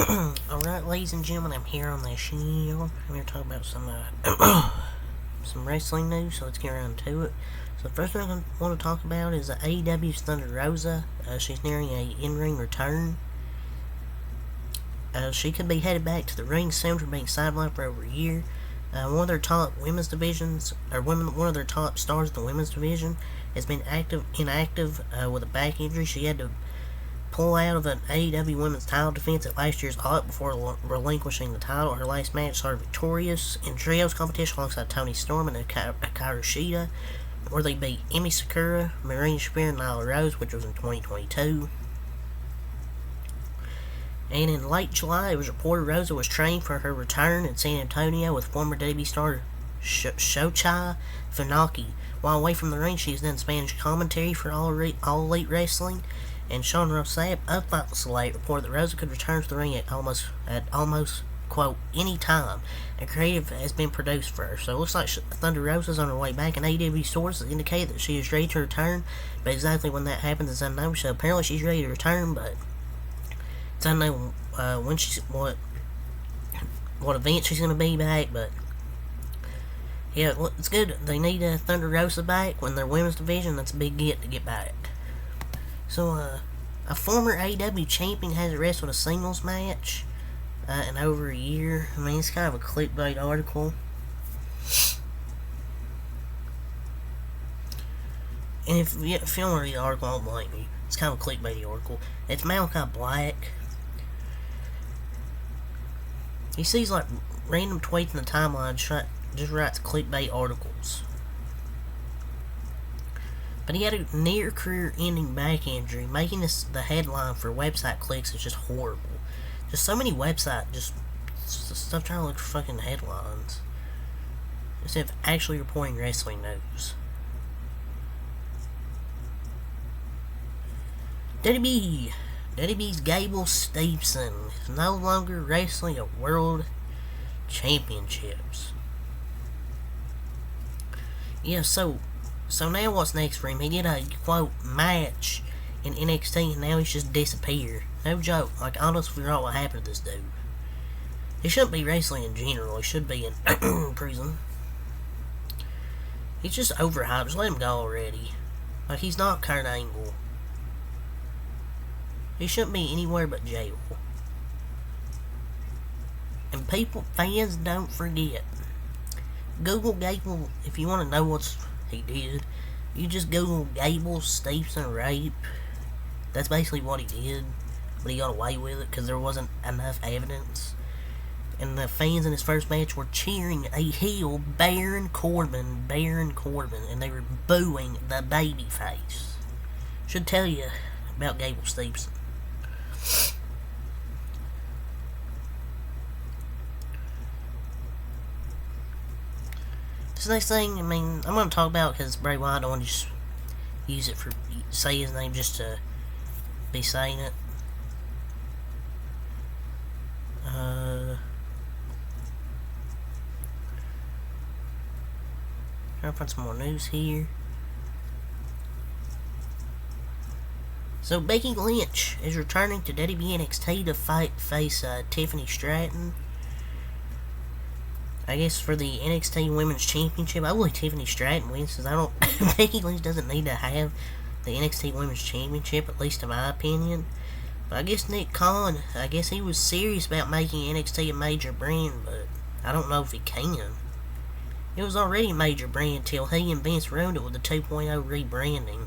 Alright, ladies and gentlemen, I'm here on the show. I'm here to talk about some some wrestling news, so let's get around to it. So the first thing I want to talk about is AEW's Thunder Rosa. She's nearing a in-ring return. She could be headed back to the ring soon for being sidelined for over a year. One of their top women's divisions, one of their top stars in the women's division, has been inactive with a back injury. She had to pull out of an AEW women's title defense at last year's Hot before relinquishing the title. Her last match saw her victorious in trios competition alongside Toni Storm and Hikaru Shida, where they beat Emi Sakura, Marina Shafir, and Nyla Rose, which was in 2022. And in late July, it was reported Rosa was training for her return in San Antonio with former WWE star Shochai Funaki. While away from the ring, she has done Spanish commentary for All Elite Wrestling. And Sean Ross Sapp of Thoughtless Late reported that Rosa could return to the ring at almost quote any time. A creative has been produced for her, so it looks like Thunder Rosa's on her way back. And AEW sources indicate that she is ready to return, but exactly when that happens is unknown. So apparently she's ready to return, but it's unknown when what event she's going to be back. But yeah, it's good. They need Thunder Rosa back when their women's division. That's a big get to get back. So, a former AEW champion has wrestled a singles match in over a year. I mean, it's kind of a clickbait article. And if you don't read the article, I don't blame you. It's kind of a clickbait article. It's Malachi Black. He sees like random tweets in the timeline, just writes clickbait articles. But he had a near career-ending back injury, making this the headline for website clicks is just horrible. Just so many websites, just stuff trying to look for fucking headlines instead of actually reporting wrestling news. WWE's Gable Steveson is no longer wrestling at World Championships. Yeah, So now what's next for him? He did a, quote, match in NXT and now he's just disappeared. No joke. Like, honestly, figure out what happened to this dude. He shouldn't be wrestling in general. He should be in prison. He's just overhyped. Just let him go already. Like, he's not Kurt Angle. He shouldn't be anywhere but jail. And fans don't forget. Google Gable if you want to know what he did. You just Google Gable Steveson rape. That's basically what he did. But he got away with it because there wasn't enough evidence. And the fans in his first match were cheering a heel, Baron Corbin. And they were booing the babyface. Should tell you about Gable Steveson. This next thing, I mean, I'm going to talk about because Bray Wyatt, I don't want to just use it for, say his name just to be saying it. Trying to find some more news here. So, Becky Lynch is returning to WWE NXT to face Tiffany Stratton. I guess for the NXT Women's Championship. I believe Tiffany Stratton wins because I don't. Becky Lynch doesn't need to have the NXT Women's Championship, at least in my opinion. But I guess Nick Khan, I guess he was serious about making NXT a major brand, but I don't know if he can. It was already a major brand until he and Vince ruined it with the 2.0 rebranding.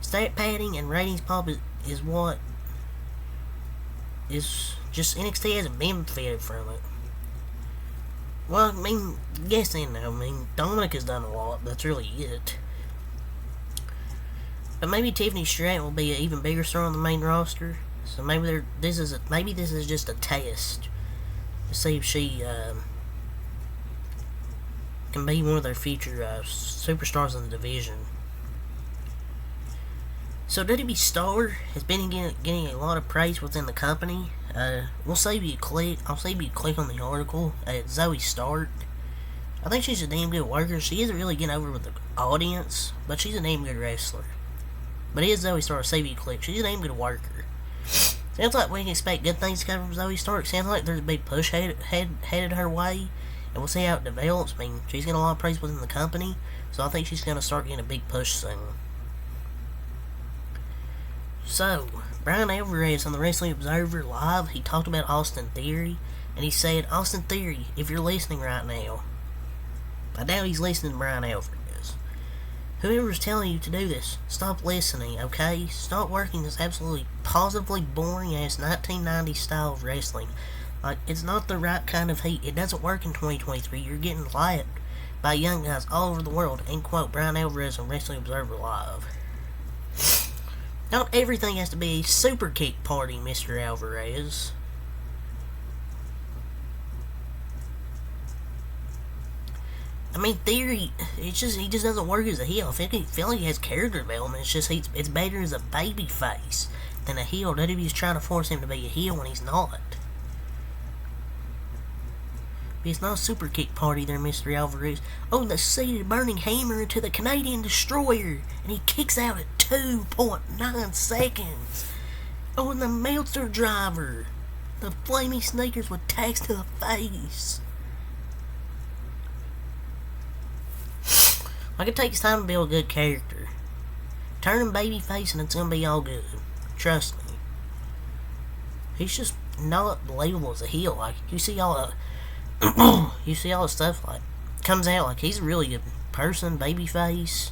Stat padding and ratings pop is what is just NXT hasn't benefited from it. Well, I mean, yes and no. I mean, Dominic has done a lot, but that's really it. But maybe Tiffany Stratton will be an even bigger star on the main roster. So maybe this is just a test to see if she can be one of their future superstars in the division. So WWE Star has been getting a lot of praise within the company. I'll save you a click on the article at Zoe Stark. I think she's a damn good worker. She isn't really getting over with the audience, but she's a damn good wrestler. But it is Zoe Stark, save you a click. She's a damn good worker. Sounds like we can expect good things to come from Zoe Stark. Sounds like there's a big push headed her way, and we'll see how it develops. I mean, she's getting a lot of praise within the company, so I think she's going to start getting a big push soon. So, Brian Alvarez on the Wrestling Observer Live, he talked about Austin Theory, and he said, Austin Theory, if you're listening right now, I doubt he's listening to Brian Alvarez. Whoever's telling you to do this, stop listening, okay? Stop working this absolutely positively boring-ass 1990s style of wrestling. Like, it's not the right kind of heat. It doesn't work in 2023. You're getting lapped by young guys all over the world. End quote, Brian Alvarez on Wrestling Observer Live. Not everything has to be a super kick party, Mr. Alvarez. I mean, Theory, he just doesn't work as a heel. I feel like he has character development. It's just it's better as a baby face than a heel. WWE's trying to force him to be a heel when he's not. But it's not a super kick party there, Mr. Alvarez. Oh, the seated burning hammer into the Canadian Destroyer, and he kicks out at 2.9 seconds. Oh, and the Meltzer driver, the flaming sneakers with tacks to the face. Like, it takes time to build a good character. Turn him babyface and it's gonna be all good. Trust me. He's just not believable as a heel. Like, you see all the stuff, like, comes out like he's a really good person, babyface.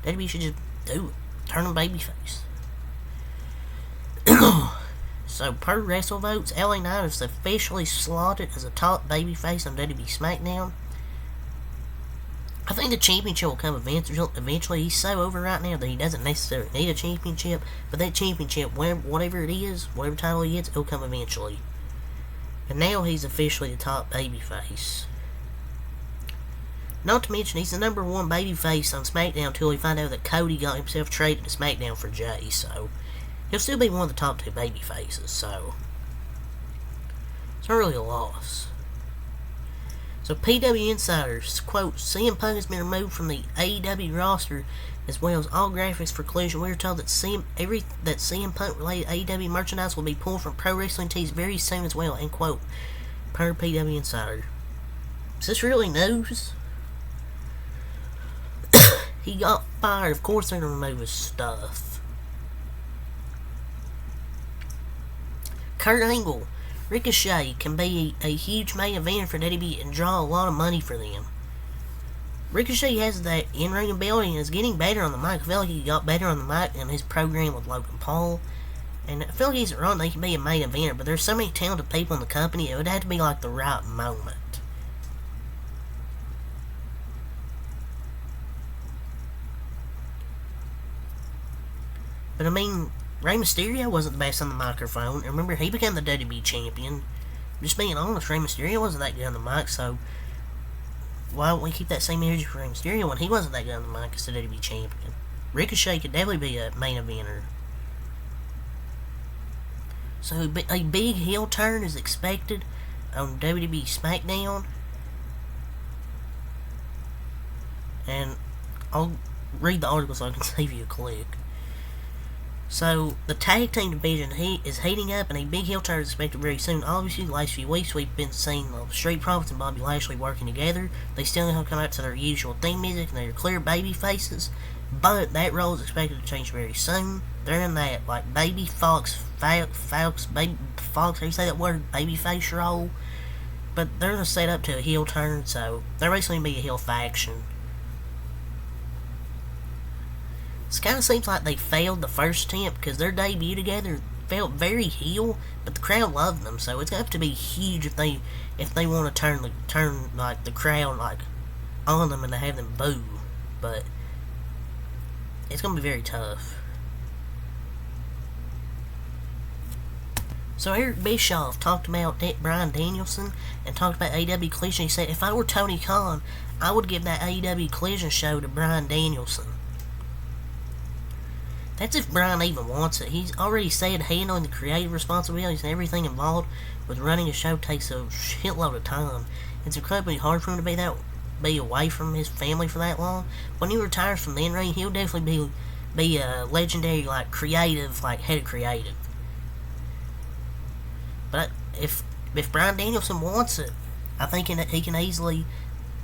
Maybe you should just do it. Turn him babyface. So, per WrestleVotes, LA Knight is officially slotted as a top babyface on WWE SmackDown. I think the championship will come eventually. He's so over right now that he doesn't necessarily need a championship. But that championship, whatever it is, whatever title he gets, it'll come eventually. And now he's officially the top babyface. Not to mention, he's the number one babyface on SmackDown until we find out that Cody got himself traded to SmackDown for Jay. So, he'll still be one of the top two babyfaces. So, it's not really a loss. So, PW Insiders, quote, CM Punk has been removed from the AEW roster as well as all graphics for Collision. We are told that CM Punk related AEW merchandise will be pulled from Pro Wrestling Tees very soon as well, end quote, per PW Insider. Is this really news? He got fired. Of course they're going to remove his stuff. Kurt Angle. Ricochet can be a huge main event for WWE and draw a lot of money for them. Ricochet has that in-ring ability and is getting better on the mic. I feel like he got better on the mic in his program with Logan Paul. And I feel like he's wrong that he can be a main eventer, but there's so many talented people in the company, it would have to be like the right moment. But I mean, Rey Mysterio wasn't the best on the microphone. And remember, he became the WWE champion. Just being honest, Rey Mysterio wasn't that good on the mic, so why don't we keep that same energy for Rey Mysterio when he wasn't that good on the mic as the WWE champion? Ricochet could definitely be a main eventer. So a big heel turn is expected on WWE SmackDown. And I'll read the article so I can save you a click. So, the tag team division is heating up, and a big heel turn is expected very soon. Obviously, the last few weeks we've been seeing Street Profits and Bobby Lashley working together. They still haven't come out to their usual theme music, and they're clear baby faces. But that role is expected to change very soon. They're in that, like, baby Fox, how do you say that word? Baby face role. But they're going to set up to a heel turn, so they're basically going to be a heel faction. It kind of seems like they failed the first attempt because their debut together felt very heel, but the crowd loved them, so it's going to have to be huge if they want to turn like the crowd like on them and to have them boo. But it's going to be very tough. So Eric Bischoff talked about Bryan Danielson and talked about AEW Collision. He said, if I were Tony Khan, I would give that AEW Collision show to Bryan Danielson. That's if Bryan even wants it. He's already said handling the creative responsibilities and everything involved with running a show takes a shitload of time. It's incredibly hard for him to be away from his family for that long. When he retires from the in-ring, he'll definitely be a legendary, like, creative, like, head of creative. But if Bryan Danielson wants it, I think he can easily,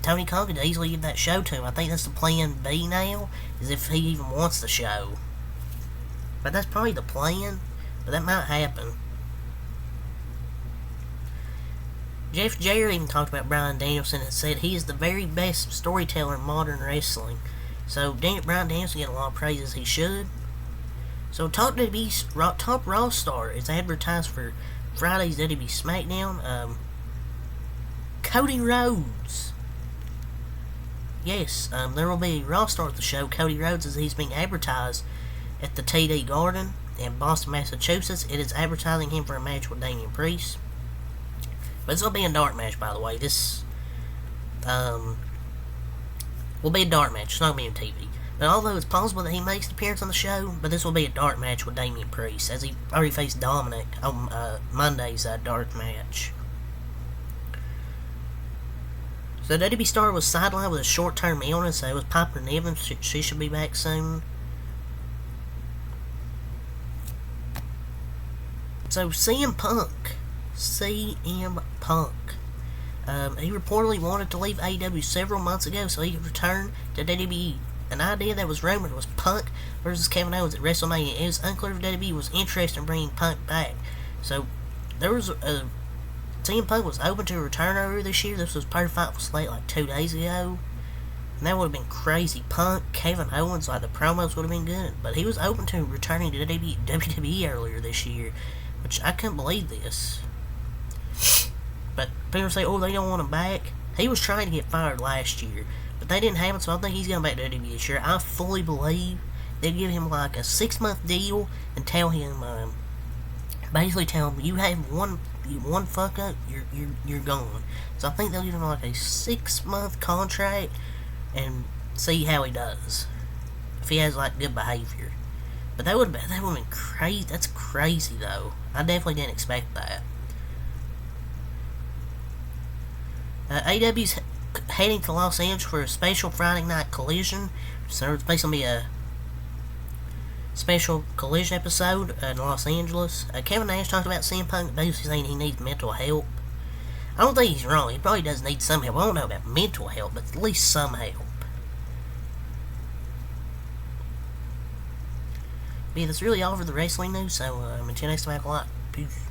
Tony Khan could easily give that show to him. I think that's the plan B now, is if he even wants the show. But that's probably the plan, but that might happen. Jeff Jarrett even talked about Bryan Danielson and said he is the very best storyteller in modern wrestling. So Bryan Danielson get a lot of praise as he should. So Top Raw star is advertised for Friday's WWE SmackDown. Cody Rhodes. Yes, there will be a Raw star at the show. Cody Rhodes, as he's being advertised at the TD Garden in Boston, Massachusetts. It is advertising him for a match with Damian Priest. But this will be a dark match, by the way. This will be a dark match. It's not going to be on TV. But although it's possible that he makes an appearance on the show, but this will be a dark match with Damian Priest, as he already faced Dominic on Monday's dark match. So WWE Star was sidelined with a short-term illness. So it was Piper Niven. She should be back soon. So CM Punk. He reportedly wanted to leave AEW several months ago so he could return to WWE. An idea that was rumored was Punk versus Kevin Owens at WrestleMania. It was unclear if WWE was interested in bringing Punk back. So there was CM Punk was open to a return earlier this year. This was per Fightful Slate like 2 days ago. And that would have been crazy. Punk, Kevin Owens, like the promos would have been good. But he was open to returning to WWE earlier this year, which I couldn't believe this. But people say, oh, they don't want him back. He was trying to get fired last year, but they didn't happen, so I think he's going back to WWE this year. I fully believe they'd give him like a 6-month deal and tell him, basically tell him, you have one fuck up, you're gone. So I think they'll give him like a 6-month contract and see how he does. If he has like good behavior. But that would have been crazy. That's crazy though. I definitely didn't expect that. AEW's heading to Los Angeles for a special Friday night collision. So it's basically a special collision episode in Los Angeles. Kevin Nash talked about CM Punk basically saying he needs mental help. I don't think he's wrong. He probably does need some help. I don't know about mental help, but at least some help. But yeah, that's really all for the wrestling news. So until next time, I like. Peace.